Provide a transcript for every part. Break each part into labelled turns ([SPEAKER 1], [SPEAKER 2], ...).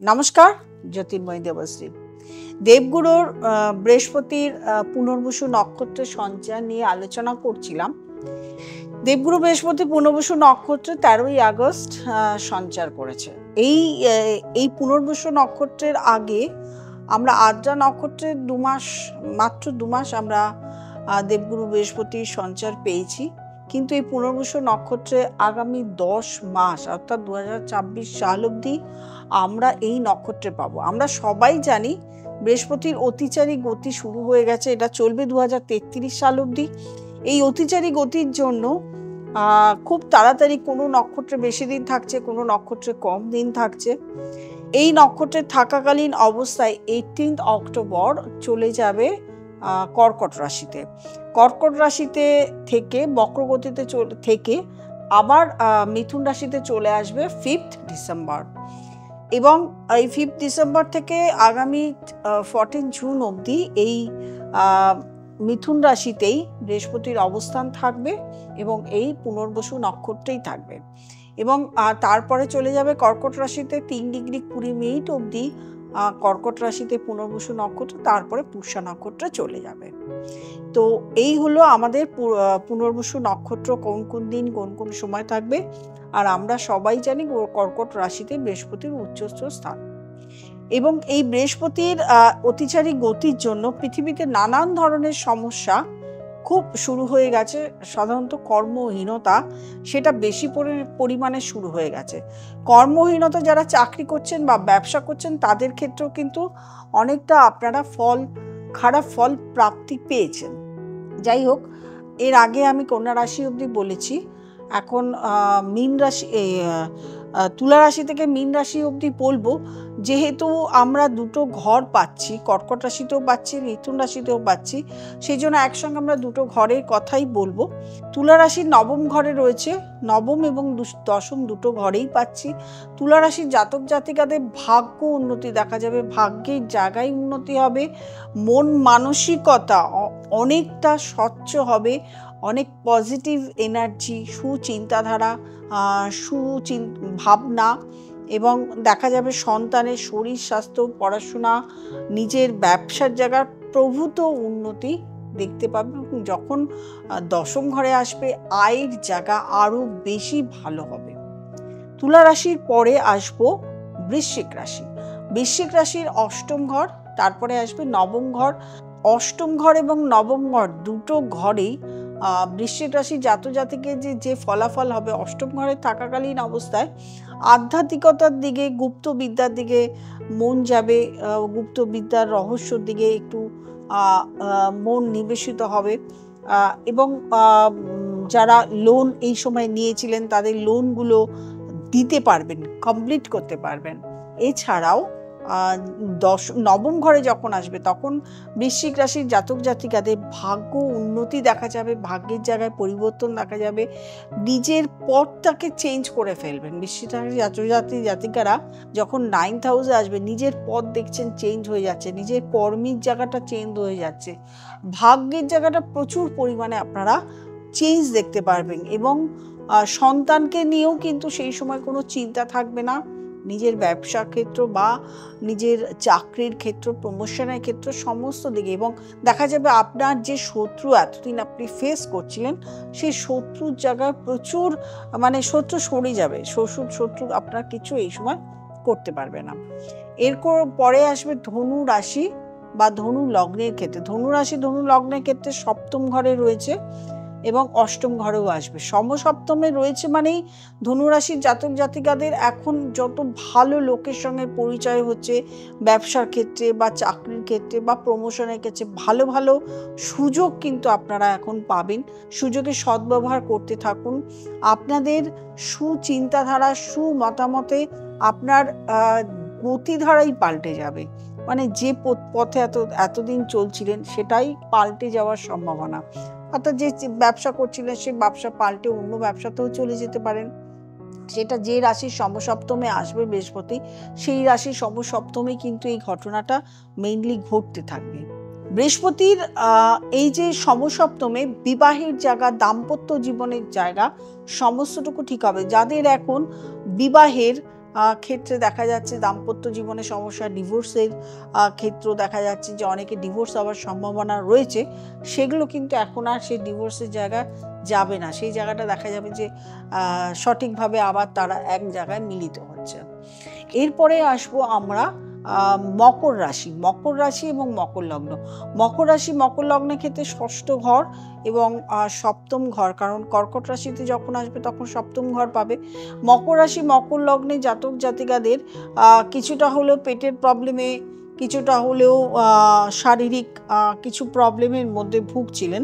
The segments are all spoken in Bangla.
[SPEAKER 1] নমস্কার, জ্যোতির্ময়ী দেবশ্রী। দেবগুরুর বৃহস্পতির পুনর্বসু নক্ষত্রের সঞ্চার নিয়ে আলোচনা করছিলাম। দেবগুরু বৃহস্পতি পুনর্বসু নক্ষত্রে 13ই আগস্ট সঞ্চার করেছে। এই পুনর্বসু নক্ষত্রের আগে আমরা আদ্রা নক্ষত্রের মাত্র দু মাস আমরা দেবগুরু বৃহস্পতির সঞ্চার পেয়েছি, কিন্তু এই পুনর্বসু নক্ষত্রে আগামী 10 মাস অর্থাৎ 2026 সাল অবধি আমরা এই নক্ষত্রে পাবো। আমরা সবাই জানি বৃহস্পতির অতিচারী গতি শুরু হয়ে গেছে, এটা চলবে 2033 সাল অবধি। এই অতিচারী গতির জন্য খুব তাড়াতাড়ি কোনো নক্ষত্রে বেশি দিন থাকছে, কোনো নক্ষত্রে কম দিন থাকছে। এই নক্ষত্রে থাকাকালীন অবস্থায় 18 অক্টোবর চলে যাবে কর্কট রাশিতে। কর্কট রাশিতে থেকে বক্রগতিতে থেকে আবার মিথুন রাশিতে চলে আসবে 5 ডিসেম্বর, এবং এই 5 ডিসেম্বর থেকে আগামী 14 জুন অবধি এই মিথুন রাশিতেই বৃহস্পতির অবস্থান থাকবে এবং এই পুনর্বসু নক্ষত্রেই থাকবে। এবং তারপরে চলে যাবে কর্কট রাশিতে 3 ডিগ্রি 20 মিনিট অবধি কর্কট রাশিতে পুনর্বসু নক্ষত্র, তারপরে পুষ্যা নক্ষত্রে চলে যাবে। তো এই হলো আমাদের পুনর্বসু নক্ষত্র কোন কোন দিন কোন কোন সময় থাকবে। আর আমরা সবাই জানি কর্কট রাশিতে বৃহস্পতির উচ্চস্থ স্থান, এবং এই বৃহস্পতির অতিচারী গতির জন্য পৃথিবীতে নানান ধরনের সমস্যা খুব শুরু হয়ে গেছে। সাধারণত কর্মহীনতা সেটা বেশি পরিমাণে শুরু হয়ে গেছে। কর্মহীনতা যারা চাকরি করছেন বা ব্যবসা করছেন তাদের ক্ষেত্রেও কিন্তু অনেকটা আপনারা খারাপ ফল প্রাপ্তি পেয়েছেন। যাই হোক, এর আগে আমি কন্যা রাশি অবধি বলেছি, এখন তুলা রাশি থেকে মীন রাশি অবধি বলবো। যেহেতু আমরা দুটো ঘর পাচ্ছি, কর্কট রাশিতেও পাচ্ছি, মিথুন রাশিতেও পাচ্ছি, সেই জন্য একসঙ্গে আমরা দুটো ঘরের কথাই বলবো। তুলা রাশির নবম ঘরে রয়েছে, নবম এবং দশম দুটো ঘরেই পাচ্ছি। তুলা রাশির জাতক জাতিকাদের ভাগ্য উন্নতি দেখা যাবে, ভাগ্যের জায়গায় উন্নতি হবে, মন মানসিকতা অনেকটা স্বচ্ছ হবে, অনেক পজিটিভ এনার্জি, সুচিন্তাধারা, ভাবনা, এবং দেখা যাবে সন্তানের শরীর স্বাস্থ্য, পড়াশোনা, নিজের ব্যবসার জায়গার প্রভূত উন্নতি দেখতে পাবে। এবং যখন দশম ঘরে আসবে আয়ের জায়গা আরো বেশি ভালো হবে। তুলা রাশির পরে আসবো বৃশ্চিক রাশি। বৃশ্চিক রাশির অষ্টম ঘর, তারপরে আসবে নবম ঘর। অষ্টম ঘর এবং নবম ঘর দুটো ঘরেই বৃশ্চিক রাশি জাতক জাতিকের যে ফলাফল হবে, অষ্টম ঘরে থাকাকালীন অবস্থায় আধ্যাত্মিকতার দিকে, গুপ্তবিদ্যার দিকে মন যাবে, গুপ্তবিদ্যার রহস্যর দিকে একটু মন নিবেশিত হবে, এবং যারা লোন এই সময় নিয়েছিলেন তাদের লোনগুলো দিতে পারবেন, কমপ্লিট করতে পারবেন। এছাড়াও নবম ঘরে যখন আসবে তখন বৃশ্চিক রাশির জাতক জাতিকাদের ভাগ্য উন্নতি দেখা যাবে, ভাগ্যের জায়গায় পরিবর্তন দেখা যাবে, নিজের পথটাকে চেঞ্জ করে ফেলবেন। বৃশ্চিক রাশির জাতক জাতিকারা যখন 9th হাউসে আসবে নিজের পথ দেখছেন চেঞ্জ হয়ে যাচ্ছে, নিজের কর্মের জায়গাটা চেঞ্জ হয়ে যাচ্ছে, ভাগ্যের জায়গাটা প্রচুর পরিমাণে আপনারা চেঞ্জ দেখতে পারবেন। এবং সন্তানকে নিয়েও কিন্তু সেই সময় কোনো চিন্তা থাকবে না, নিজের ব্যবসা ক্ষেত্র বা নিজের চাকরির ক্ষেত্র, প্রমোশনের ক্ষেত্র, সমস্ত দিকে। এবং দেখা যাবে আপনার যে শত্রু এতদিন আপনি ফেস করছিলেন, সেই শত্রুর জায়গায় প্রচুর শত্রু সরে যাবে, শত্রু আপনার কিছু এই সময় করতে পারবে না। এরপর পরে আসবে ধনু রাশি বা ধনু লগ্নের ক্ষেত্রে। ধনু রাশি ধনু লগ্নের ক্ষেত্রে সপ্তম ঘরে রয়েছে এবং অষ্টম ঘরেও আসবে। সমসপ্তমে রয়েছে মানেই ধনুরাশির জাতক জাতিকাদের এখন যত ভালো লোকের সঙ্গে পরিচয় হচ্ছে, ব্যবসার ক্ষেত্রে বা চাকরির ক্ষেত্রে বা প্রমোশনের ক্ষেত্রে ভালো ভালো সুযোগ কিন্তু আপনারা এখন পাবেন। সুযোগে সদ্ব্যবহার করতে থাকুন। আপনাদের সুচিন্তাধারা, সুমতামতে আপনার গতিধারাই পাল্টে যাবে। যে পথে এতদিন চলছিলেন সেটাই পাল্টে যাওয়ার সম্ভাবনা। অর্থাৎ যে ব্যবসা করছিলেন সেই ব্যবসা পাল্টে অন্য ব্যবসাতেও চলে যেতে পারেন। সেটা যে রাশির সমসপ্তমে আসবে বৃহস্পতি, সেই রাশির সমসপ্তমে কিন্তু এই ঘটনাটা মেইনলি ঘটতে থাকবে। বৃহস্পতির এই যে সমসপ্তমে বিবাহের জায়গা, দাম্পত্য জীবনের জায়গা সমস্তটুকু ঠিক হবে। যাদের এখন বিবাহের ক্ষেত্রে দেখা যাচ্ছে দাম্পত্য জীবনে সমস্যা, ডিভোর্সের ক্ষেত্র দেখা যাচ্ছে যে অনেকে ডিভোর্স হওয়ার সম্ভাবনা রয়েছে, সেগুলো কিন্তু এখন আর সেই ডিভোর্সের জায়গা যাবে না। সেই জায়গাটা দেখা যাবে যে সঠিকভাবে আবার তারা এক জায়গায় মিলিত হচ্ছে। এরপরে আসবো আমরা মকর রাশি। মকর রাশি এবং মকর লগ্ন। মকর রাশি মকর লগ্নের ক্ষেত্রে ষষ্ঠ ঘর এবং সপ্তম ঘর, কারণ কর্কট রাশিতে যখন আসবে তখন সপ্তম ঘর পাবে। মকর রাশি মকর লগ্নে জাতক জাতিকাদের কিছুটা হলেও পেটের প্রবলেমে, কিছুটা হলেও শারীরিক কিছু প্রবলেমের মধ্যে ভুগছিলেন।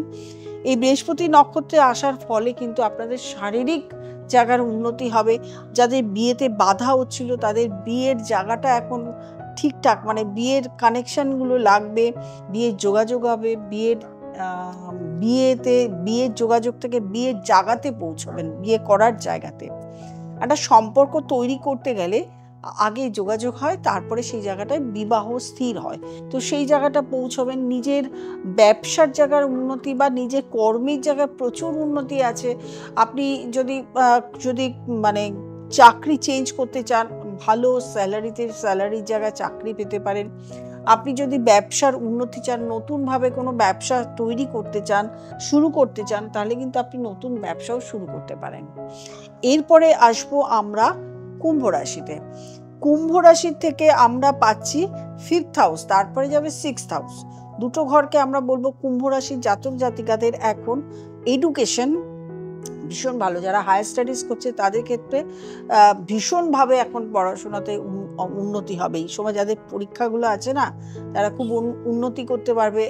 [SPEAKER 1] এই বৃহস্পতি নক্ষত্রে আসার ফলে কিন্তু আপনাদের শারীরিক জায়গার উন্নতি হবে। যাদের বিয়েতে বাধা হচ্ছিল তাদের বিয়ের জায়গাটা এখন ঠিকঠাক, মানে বিয়ের কানেকশনগুলো লাগবে, বিয়ের যোগাযোগ হবে, বিয়ের যোগাযোগ থেকে বিয়ের জায়গাতে পৌঁছবেন, বিয়ে করার জায়গাতে। একটা সম্পর্ক তৈরি করতে গেলে আগে যোগাযোগ হয়, তারপরে সেই জায়গাটায় বিবাহ স্থির হয়। তো সেই জায়গাটা পৌঁছবেন। নিজের ব্যবসার জায়গার উন্নতি বা নিজের কর্মের জায়গায় প্রচুর উন্নতি আছে। আপনি যদি মানে চাকরি চেঞ্জ করতে চান, ভালো স্যালারির জায়গায় চাকরি পেতে পারেন। আপনি যদি ব্যবসার উন্নতি চান, নতুনভাবে কোনো ব্যবসা তৈরি করতে চান, শুরু করতে চান, তাহলে কিন্তু আপনি নতুন ব্যবসাও শুরু করতে পারেন। এরপরে আসবো আমরা কুম্ভ রাশিতে। কুম্ভ রাশির থেকে আমরা পাচ্ছি 5th হাউস, তারপরে যাবে 6th হাউস। দুটো ঘরকে আমরা বলবো কুম্ভ রাশির জাতক জাতিকাদের এখন এডুকেশন ভীষণ ভালো। যারা হায়ার স্টাডিজ করছে তাদের ক্ষেত্রে ভীষণভাবে এখন পড়াশোনাতে উন্নতি হবে। এই সময় যাদের পরীক্ষাগুলো আছে না, তারা খুব উন্নতি করতে পারবে।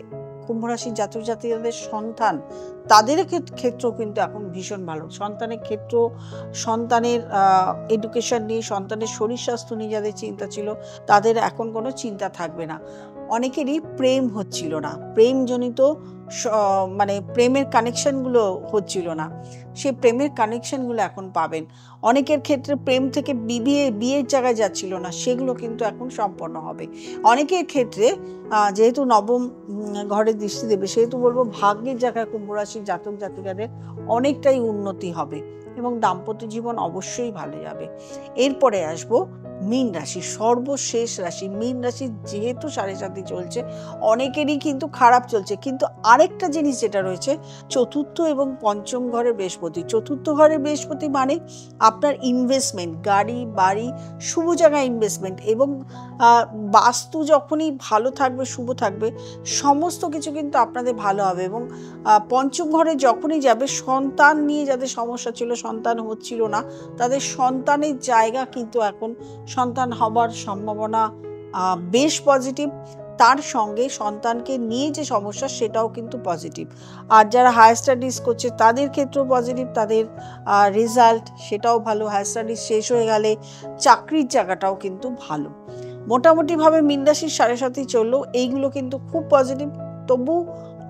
[SPEAKER 1] কুম্ভ রাশির জাতক জাতিকাদের সন্তান, তাদের ক্ষেত্রেও কিন্তু এখন ভীষণ ভালো। সন্তানের ক্ষেত্র, সন্তানের এডুকেশন নিয়ে, সন্তানের শরীর স্বাস্থ্য নিয়ে যাদের চিন্তা ছিল তাদের এখন কোনো চিন্তা থাকবে না। অনেকেরই প্রেম হচ্ছিল না, প্রেমজনিত মানে প্রেমের কানেকশনগুলো হচ্ছিল না, সেই প্রেমের কানেকশনগুলো এখন পাবেন। অনেকের ক্ষেত্রে প্রেম থেকে বিয়ের জায়গায় যাচ্ছিল না, সেগুলো কিন্তু এখন সম্পন্ন হবে। অনেকের ক্ষেত্রে যেহেতু নবম ঘরের দৃষ্টি দেবে, সেহেতু বলবো ভাগ্যের জায়গায় কুম্ভ রাশির জাতক জাতিকাদের অনেকটাই উন্নতি হবে এবং দাম্পত্য জীবন অবশ্যই ভালো যাবে। এরপরে আসবো মীন রাশি, সর্বশেষ রাশি। মীন রাশি যেহেতু 7.5 চলছে, অনেকেরই কিন্তু খারাপ চলছে, কিন্তু আরেকটা জিনিস যেটা রয়েছে, চতুর্থ এবং পঞ্চম ঘরের বৃহস্পতি। চতুর্থ ঘরের বৃহস্পতি মানে আপনার ইনভেস্টমেন্ট, গাড়ি বাড়ি, শুভ জায়গায় ইনভেস্টমেন্ট, এবং বাস্তু যখনই ভালো থাকবে, শুভ থাকবে, সমস্ত কিছু কিন্তু আপনাদের ভালো হবে। এবং পঞ্চম ঘরে যখনই যাবে, সন্তান নিয়ে যাদের সমস্যা ছিল, সন্তান হচ্ছিল না, তাদের সন্তানের জায়গা কিন্তু এখন সন্তান হবার সম্ভাবনা বেশ পজিটিভ। তার সঙ্গে সন্তানকে নিয়ে যে সমস্যা সেটাও কিন্তু পজিটিভ। আর যারা হায়ার স্টাডিজ করছে তাদের ক্ষেত্রেও পজিটিভ, তাদের রেজাল্ট সেটাও ভালো। হায়ার স্টাডিজ শেষ হয়ে গেলে চাকরির জায়গাটাও কিন্তু ভালো। মোটামুটিভাবে মীন রাশির 7.5 চললেও এইগুলো কিন্তু খুব পজিটিভ। তবু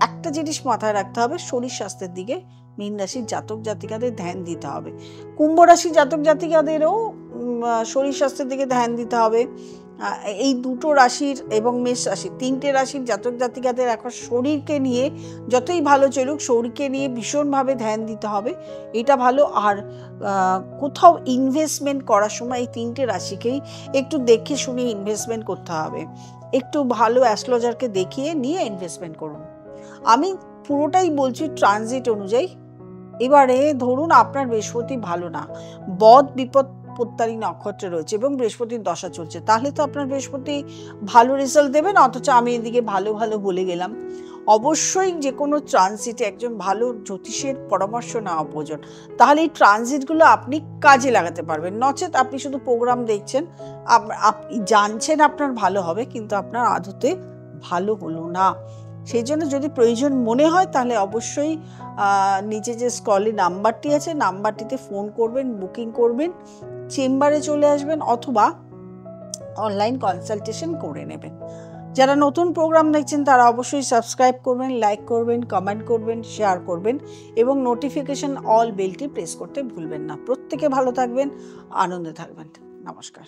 [SPEAKER 1] একটা জিনিস মাথায় রাখতে হবে, শরীর স্বাস্থ্যের দিকে মীন রাশির জাতক জাতিকাদের ধ্যান দিতে হবে। কুম্ভ রাশির জাতক জাতিকাদেরও শরীর স্বাস্থ্যের দিকে ধ্যান দিতে হবে। এই দুটো রাশির এবং মেষ রাশির, 3টে রাশির জাতক জাতিকাদের এখন শরীরকে নিয়ে যতই ভালো চলুক, শরীরকে নিয়ে ভীষণভাবে ধ্যান দিতে হবে, এটা ভালো। আর কোথাও ইনভেস্টমেন্ট করার সময় এই 3টে রাশিকেই একটু দেখে শুনে ইনভেস্টমেন্ট করতে হবে। একটু ভালো অ্যাস্ট্রোলজারকে দেখিয়ে নিয়ে ইনভেস্টমেন্ট করুন। আমি পুরোটাই বলছি ট্রানজিট অনুযায়ী। এবারে ধরুন আপনার বৃহস্পতি ভালো না, বদ বিপদ পত্তারি নক্ষত্রে রয়েছে এবং বৃহস্পতির দশা চলছে, তাহলে তো আপনার বৃহস্পতি ভালো রেজাল্ট দেবে না। অথচ আমি এদিকে ভালো ভালো বলে গেলাম। অবশ্যই যে কোনো ট্রানজিটে একজন ভালো জ্যোতিষের পরামর্শ নেওয়া প্রয়োজন, তাহলে এই ট্রানজিটগুলো আপনি কাজে লাগাতে পারবেন। নচেত আপনি শুধু প্রোগ্রাম দেখছেন, আপনি জানছেন আপনার ভালো হবে, কিন্তু আপনার আদতে ভালো হলো না। সেই জন্য যদি প্রয়োজন মনে হয় তাহলে অবশ্যই নিচে যে স্ক্রলে নাম্বারটি আছে, নাম্বারটিতে ফোন করবেন, বুকিং করবেন, চেম্বারে চলে আসবেন, অথবা অনলাইন কনসালটেশন করে নেবেন। যারা নতুন প্রোগ্রাম দেখছেন তারা অবশ্যই সাবস্ক্রাইব করবেন, লাইক করবেন, কমেন্ট করবেন, শেয়ার করবেন এবং নোটিফিকেশন অল বেলটি প্রেস করতে ভুলবেন না। প্রত্যেকে ভালো থাকবেন, আনন্দে থাকবেন। নমস্কার।